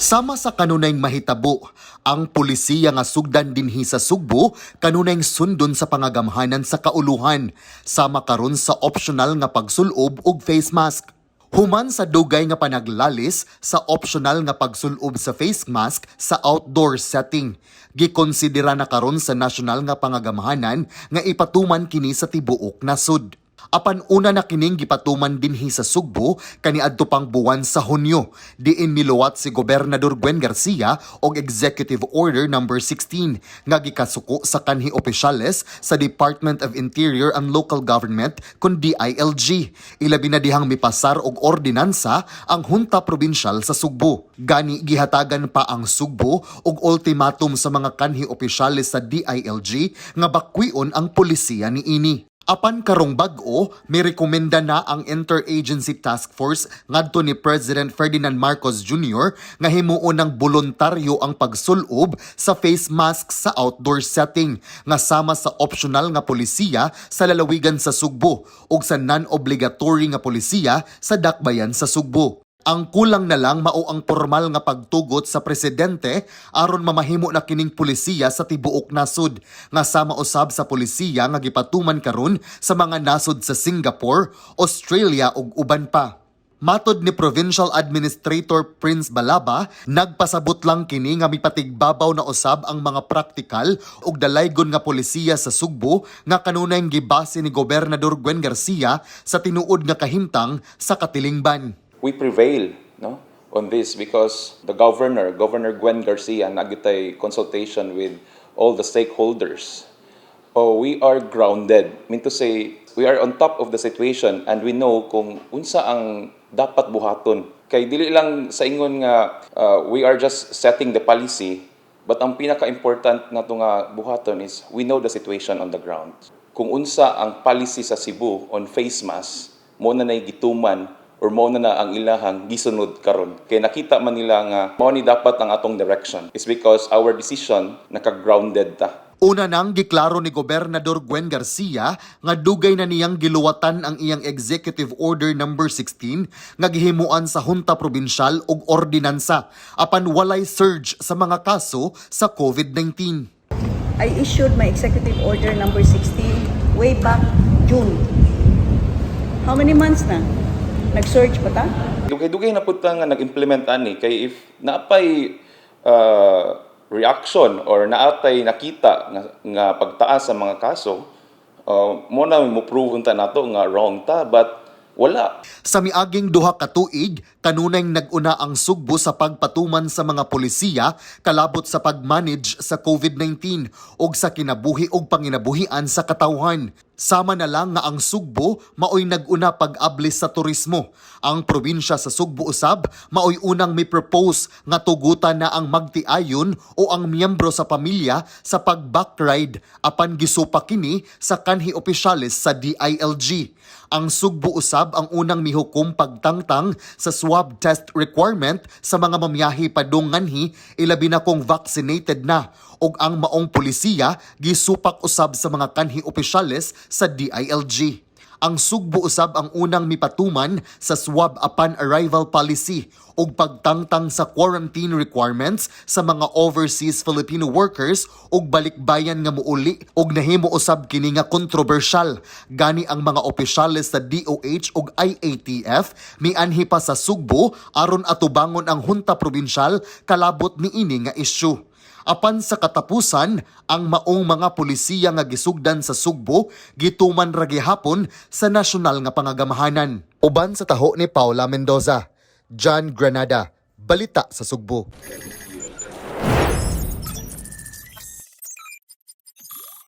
Sama sa kanunayng mahitabo, ang pulisiya nga sugdan dinhi sa Sugbo kanunayng sundon sa pangagamhanan sa kauluhan, sama karon sa optional nga pagsulob og face mask. Human sa dugay nga panaglalis sa optional nga pagsulob sa face mask sa outdoor setting, gikonsidera na karon sa nasyonal nga pangagamhanan nga ipatuman kini sa tibuok nasud. Apan una na kining gipatuman dinhi sa Sugbo kaniadto pang buwan sa Hunyo, diin miluwat si Gobernador Gwen Garcia og Executive Order No. 16 nga gikasuko sa kanhi opisyales sa Department of Interior and Local Government kun DILG. Ilabi na dihang mipasar og ordinansa ang Hunta Provincial sa Sugbo. Gani gihatagan pa ang Sugbo og ultimatum sa mga kanhi opisyales sa DILG nga bakwion ang pulisiya niini. Apan karong bag-o, may rekomenda na ang Interagency Task Force ngadto ni President Ferdinand Marcos Jr. nga himuon ng voluntaryo ang pagsulob sa face mask sa outdoor setting nga sama sa optional nga polisiya sa lalawigan sa Sugbo ug sa non-obligatory nga polisiya sa dakbayan sa Sugbo. Ang kulang na lang mao ang formal nga pagtugot sa presidente aron mamahimo na kining pulisiya sa tibuok nasud nga sama usab sa pulisiya nga gipatuman karon sa mga nasud sa Singapore, Australia ug uban pa. Matod ni Provincial Administrator Prince Balaba, nagpasabot lang kini nga mipatigbabaw na usab ang mga praktikal ug dalaygon nga polisiya sa Sugbo nga kanunayng gibase ni Gobernador Gwen Garcia sa tinuod nga kahimtang sa katilingban. We prevail on this because the Governor Gwen Garcia, nagitay consultation with all the stakeholders. We are grounded. Mean to say, we are on top of the situation and we know kung unsa ang dapat buhaton. Kay dili lang sa ingon nga we are just setting the policy, but ang pinaka-important nato nga buhaton is we know the situation on the ground. Kung unsa ang policy sa Cebu on face mask, mo na nay gituman or mo na ang ilahang gisunod karon. Kaya nakita man nila nga mao ni dapat ang atong direction. It's because our decision naka-grounded ta. Una nang giklaro ni Gobernador Gwen Garcia nga dugay na niyang giluwatan ang iyang Executive Order No. 16 nga gihimuan sa Hunta Provincial og ordinansa apan walay surge sa mga kaso sa COVID-19. I issued my Executive Order No. 16 way back June. How many months na? Nag-surge pa ta? Dugay-dugay na po nga nag-implement ani kay if naapay reaction or naatay nakita nga pagtaas sa mga kaso, mo na mo prove unta nato nga wrong ta, but wala. Sa miaging duha ka tuig, kanunayng nag-una ang Sugbo sa pagpatuman sa mga polisiya kalabot sa pag-manage sa COVID-19 ug sa kinabuhi ug panginabuhian sa katawhan. Sama na lang nga ang Sugbo maoy nag-una pag-ablis sa turismo. Ang probinsya sa Sugbo usab maoy unang may propose nga tugutan na ang magtiayon o ang miyembro sa pamilya sa pag-backride apan gisupa kini sa kanhi opisyales sa DILG. Ang Sugbo usab ang unang mihukom pagtangtang sa swab test requirement sa mga mamiyahi padung nganhi ilabi na kung vaccinated na ug ang maong pulisiya gisupak usab sa mga kanhi opisyales sa DILG. Ang Sugbo usab ang unang mipatuman sa swab upon arrival policy ug pagtangtang sa quarantine requirements sa mga overseas Filipino workers ug balikbayan nga muuli ug nahimo usab kini nga kontrobersyal. Gani ang mga opisyales sa DOH ug IATF mianhi pa sa Sugbo aron atubangon ang Hunta Provincial kalabot niini nga isyu. Apan sa katapusan, ang maong mga pulisiya nga gisugdan sa Sugbo gituman ra gihapon sa nasyonal nga pangagamhanan. Uban sa taho ni Paula Mendoza, John Granada, Balita sa Sugbo.